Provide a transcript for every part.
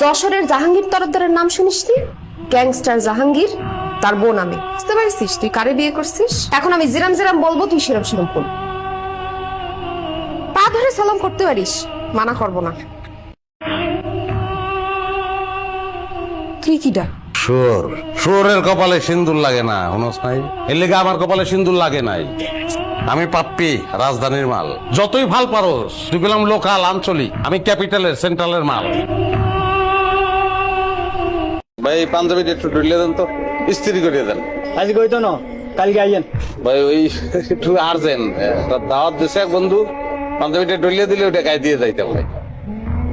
যশোরের জাহাঙ্গীর তরফদারের নাম শুনিসনি? গ্যাংস্টার জাহাঙ্গীর, তার বোন আমি। বুঝতে পারছিস তুই কারে বিয়ে করছিস? এখন আমি জিরাম জিরাম বলবো, তুই সেরম সেরম বল। পা ধরে সালাম করতে পারিস, মানা করবো না। তুই কি ডাক? শুয়োরের কপালে সিন্দুর লাগে না, হনস নাই? এর লেগে আমার কপালে সিন্দুর লাগে নাই। আমি পাপ্পি, রাজধানীর মাল। যতই ভাল পারোস, তুই পেলাম লোকাল, আঞ্চলিক। আমি ক্যাপিটালের, সেন্ট্রালের মাল। ভাই পাঞ্জাবিটা একটু ঢুলে দেন তো, ইস্ত্রি করিয়ে দেন। আজকে হইতো না, কালকে আইয়েন। ভাই ওই একটু আর্জেন্ট, দাওয়াত দিছে এক বন্ধু, পাঞ্জাবিটা ঢুলিয়ে দিলে ওটা গায়ে দিয়ে যাইতে ভাই।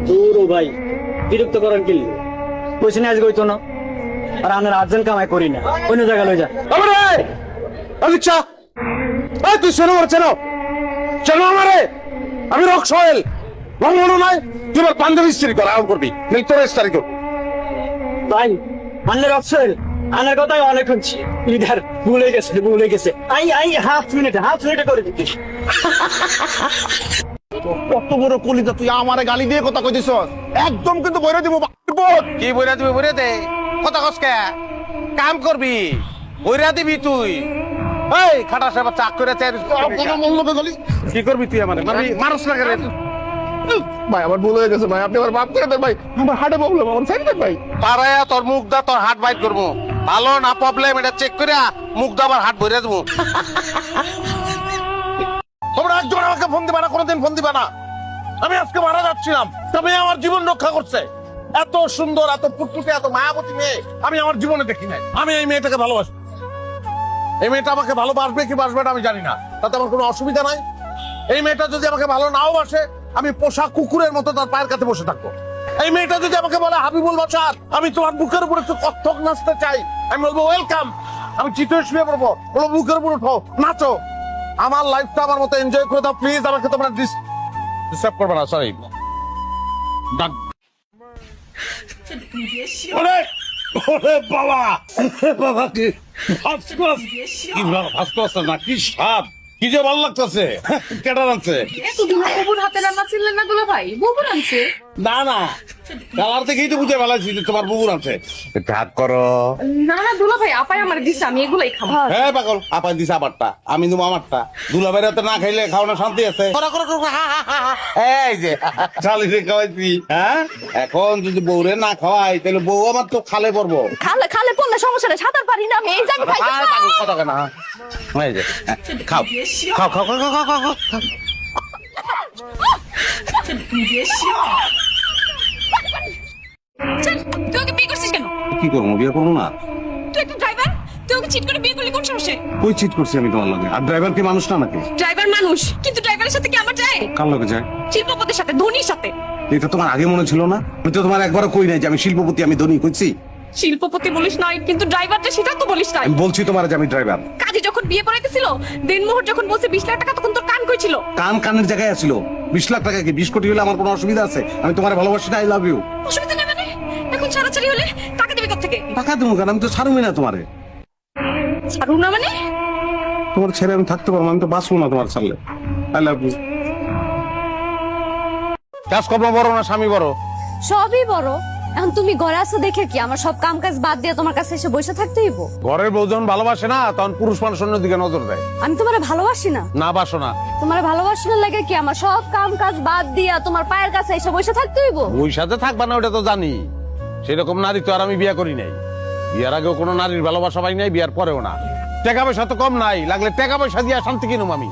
দূর ও ভাই, বিরক্ত করেন কি? কইছি না আজকে হইতো না, আর আমরা আর্জেন্ট কামাই করি না, অন্য জায়গায় লই যা। আচ্ছা তুই শোনো চেনো চেনো আমারে, আমি রক সোহেল মনে নাই। তুই আমার পাঞ্জাবি ইস্ত্রি কর, আরাম করবি, নেই তোর ইস্তারি কর। ভাই মানলে রক্সেল আনার কথাই অনেক শুনছি, লিডার ভুলে গেছে। আই হাফ মিনিটে করে দিচ্ছি। কত বড় কলিজা, তুই আমারে গালি দিয়ে কথা কইছিস, একদম কিন্তু বইরা দিব। কি বইরা দিবি? বইরা দে, কথা কসকে কাম করবি, বইরা দিবি তুই। এই খাটা সাহেব চাক করে কি করবি তুই? আমার মানুষ লাগে রে ভাই আমার ভুল হয়ে গেছে ভাই, আপনি আমার মাফ করে দেন ভাই, আমার হার্টে প্রবলেম, আমার সাইড দেন ভাই। পারায়া তোর মুখ দা, তোর হাট বাইট করবো। ভালো না প্রবলেম এটা চেক করে মুখ দা আবার হাট ভরে দেবো। তোমরা একজন আমাকে ফোন দিবা না, কোনোদিন ফোন দিবা না। আমি আজকে মারা যাচ্ছিলাম, তবে আমার জীবন রক্ষা করছে। এত সুন্দর, এত ফুটফুটে, এত মায়াবতী মেয়ে আমি আমার জীবনে দেখি নাই। আমি এই মেয়েটাকে ভালোবাসি। এই মেয়েটা আমাকে ভালোবাসবে কি বাসবে না আমি জানি না, তাতে আমার কোনো অসুবিধা নাই। এই মেয়েটা যদি আমাকে ভালো নাও বাসে, আমি পোষা কুকুরের মতো তার পায়ের কাছে বসে থাকবো। এই মেয়েটা যদি আমাকে বলে হাবিবুল বাসার, আমি তোমার বুকের উপর একটু কত্থক নাচতে চাই, আমি বলবো ওয়েলকাম। আমি চিঠে শুয়ে পড়বো, বলো বুকের উপর উঠো, নাচো। আমার লাইফটা আমার মতো এনজয় করে দাও প্লিজ। আমাকে তোমরা ডিস্টার্ব করবে না, সরি। বাবা বাবা কি না, কি স্বাদ, কি যে ভালো লাগতেছে। কেটা রাখছে হাতে রান্না ছিলেন না দুলা ভাই? বুবুর আনছে? না না, কালার থেকেই তো বুঝে ভালাইছি যে তোমার বুবুর আছে। ভাগ করো। না না দুলা ভাই, আপাই আমার দিছে, আমি এগুলাই খাবো। হ্যাঁ পাগল, আপাই দিছে আমারটা, আমি তুমি আমারটা। দুলা বাইরে তো না খাইলে খাওয়ানো শান্তি আছে। এই যে শালিরে খাওয়াইছি, হ্যাঁ এখন যদি বউরে না খাওয়াই তাহলে বউ আমার তো খালে পড়বো। খালে পড়লে সমস্যা নেই, সাঁতার পারি না আমি, এই যে আমি খাইছি। কথা কেনা, এই যে খাও খাও খাও খাও খাও খাও খাও। তুই ওকে বিয়ে করছিস কেন? কি করবো, বিয়ে করবো না? তুই একটা ড্রাইভার, তুই ওকে চিট করে বিয়ে করলি কোন সমস্যা? কই চিট করছি আমি তোমার লগে? আর ড্রাইভার কি মানুষ না নাকি? ড্রাইভার মানুষ, কিন্তু ড্রাইভারের সাথে কি আমার যায়? কার লগে যায়? শিল্পপতির সাথে, ধোনির সাথে। এটা তোমার আগে মনে ছিল না? আমি তো তোমার একবারও কই নাই যে আমি শিল্পপতি, আমি ধনী কইছি। শিল্পপতি বলিস নাই, কিন্তু ড্রাইভারটা সেটা তো বলিস নাই। আমি বলছি তোমার যে আমি ড্রাইভার। কাজী যখন বিয়ে করাইতেছিল, দিনমোহর যখন বলছে 20 লাখ টাকা, তখন তোর কান কই ছিল? কান কানের জায়গায় আছিল। 20 লাখ টাকা কি 20 কোটি হলে আমার কোনো অসুবিধা আছে? আমি তোমার ভালোবাসি না, আই লাভ ইউ। অসুবিধা নেই মানে? এখন ছাড়াছাড়ি হলে টাকা দিবি কোথা থেকে? টাকা দেবো কেন? আমি তো ছাড়ুমি না তোমারে। ছাড়ু না মানে? তোমার ছেড়ে আমি থাকতে পারবো? আমি তো বাঁচবো না তোমার ছাড়লে। I love you. কাজকর্ম বড় না স্বামী বড়? সবই বড়। এখন তুমি ঘরে আছো দেখে কি আমার সব কাম কাজ বাদ দিয়ে তোমার কাছে এসে বসে থাকতে হইব? ঘরের বউ যখন ভালোবাসে না, তখন পুরুষ মানুষ অন্যদিকে নজর দেয়। আমি তোমারে ভালোবাসি না? না বাসো না। তোমার ভালোবাসার লাগে কি আমার সব কাম কাজ বাদ দিয়া তোমার পায়ের কাছে এসে বসে থাকতে হইব? ওই সাথে থাকবা না ওটা তো জানি। সেরকম নারী তো আর আমি বিয়ে করি নাই। বিয়ার আগেও কোনো নারীর ভালোবাসা পাই নাই, বিয়ার পরেও না। টাকা পয়সা তো কম নাই, লাগলে টাকা পয়সা দিয়ে শান্তি কিনুম আমি।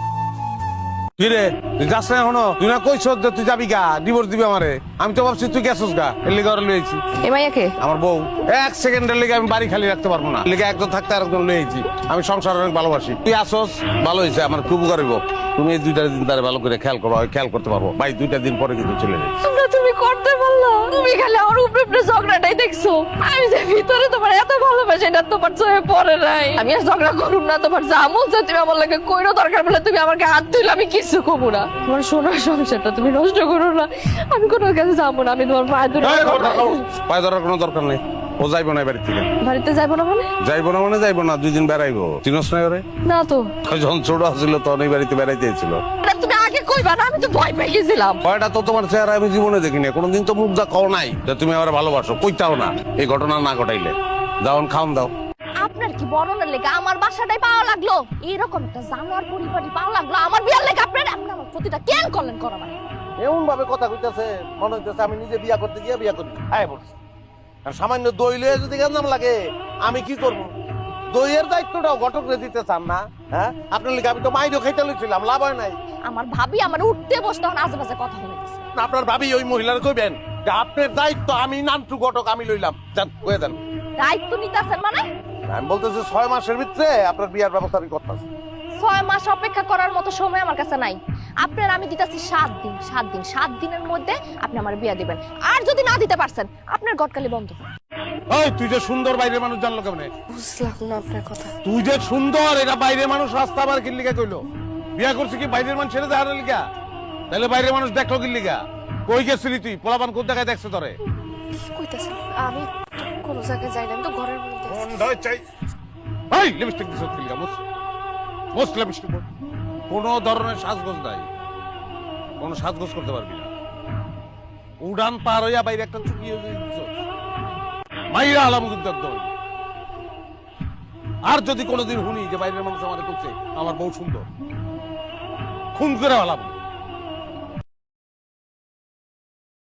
কিরে তুই যাস না এখনো? তুই না কইছ যে তুই যাবি গা, ডিভোর্স দিবি আমারে। আমি তো ভাবছি তুই গেছস গা, এর লিগে ওরা লইছি। এ মাইয়াকে? আমার বউ। এক সেকেন্ডের লিগে আমি বাড়ি খালি রাখতে পারবো না, লিগে একজন থাকতে আর একজন লইছি। আমি সংসার অনেক ভালোবাসি। তুই আসস, ভালো হয়েছে, আমার খুব গরিব। তুমি এই 2টা দিন তারে ভালো করে খেয়াল করো, খেয়াল করতে পারবো। ভাই 2টা দিন পরে কিন্তু চলে যাই। তুমি করতে পারলা? তুমি খালি আমার উপরে উপরে ঝগড়াটাই দেখছো। আমি যে ভিতরে তোমার এত ভালোবাসি এটা তোমার চোখে পড়ে নাই। আমি আর ঝগড়া করুম না, তোমার যা মন চায় তুমি আমার লাগে কইরো, দরকার পড়লে তুমি আমাকে হাত ধুইলে আমি কিছু কমু না। তোমার সোনার সংসারটা তুমি নষ্ট করো না, আমি কোনো কাছে যাবো না। আমি তোমার পায়ে ধরে। পায়ে ধরার কোনো দরকার নেই, ও যাইবো না বাড়ি থেকে। বাড়িতে যাইবো না মানে? যাইবো না মানে যাইবো না, 2 দিন বেড়াইবো। চিনস না ওরে? না তো। যখন ছোট ছিল তখন এই বাড়িতে বেড়াইতে ছিল। তুমি আগে কইবা না, আমি তো ভয় পেয়ে গেছিলাম। ভয়টা তো তোমার চেহারা আমি জীবনে দেখিনি, কোনোদিন তো মুখ দা কও নাই যে তুমি আমার ভালোবাসো, কইতাও না এই ঘটনা না ঘটাইলে। যাও খাওন দাও। আপনার কি বরণের লেগে আমার বাসাটাই পাওয়া লাগলো? এরকম একটা জানোয়ার পরিবারই পাওয়া লাগলো আমার বিয়ার লেগে? আপনার আপনি আমার ক্ষতিটা কেন করলেন করা মানে? এমন ভাবে কথা কইতাছে মনে হইতেছে আমি নিজে বিয়া করতে গিয়ে বিয়া করি। হ্যাঁ বলছি, আর সামান্য দই লয়ে যদি গেন্দাম লাগে আমি কি করবো? দইয়ের দায়িত্বটাও ঘটকরে দিতে চান না? হ্যাঁ, আপনার লিগে আমি তো মাইরও খাইতে লইছিলাম, লাভ হয় নাই। আমার ভাবি আমার উঠতে বসতে এখন আশেপাশে কথা বলতেছে। আপনার ভাবি ওই মহিলার কইবেন যে আপনার দায়িত্ব আমি নান্টু ঘটক আমি লইলাম, যান কয়ে দেন। দায়িত্ব নিতেছেন মানে? আমি বলতেছি 6 মাসের ভিতরে আপনার বিয়ার ব্যবস্থা আমি করতেছি। 6 মাস অপেক্ষা করার মতো সময় আমার কাছে নাই। আপনার আমি দিতেছি 7 দিন। 7 দিনের মধ্যে আপনি আমার বিয়া দিবেন। আর যদি না দিতে পারছেন আপনার গটকালি বন্ধ। ওই তুই যে সুন্দর বাইরের মানুষ জানলো কেমনে? বুঝলাম না আপনার কথা। তুই যে সুন্দর এটা বাইরের মানুষ রাস্তা আবার কি লিগা কইলো? বিয়া করছিস কি বাইরের মানুষ ছেড়ে দেওয়ার লিগা? তাহলে বাইরের মানুষ দেখলো কি লিগা? কই গেছিলি তুই? পোলাপান কোন জায়গায় দেখছে তোরে? কি কইতাছেন? আমি কোন জায়গায় যাই না, আমি তো ঘরের মধ্যে আছি। বন্ধ চাই। এই লিপস্টিক দিছ কি লিগা? মোস্ট লিপস্টিক কোন ধরনের সাজগোজ নাই, কোন সাজগোজ করতে পারবি না। উড়ান পার হইয়া বাইরে একটা চুকিয়ে দিছ মাইরা আলাম কিন্তু একদম। আর যদি কোনোদিন শুনি যে বাইরের মানুষ আমাদের করছে আমার বউ সুন্দর, খুন করে আলাম।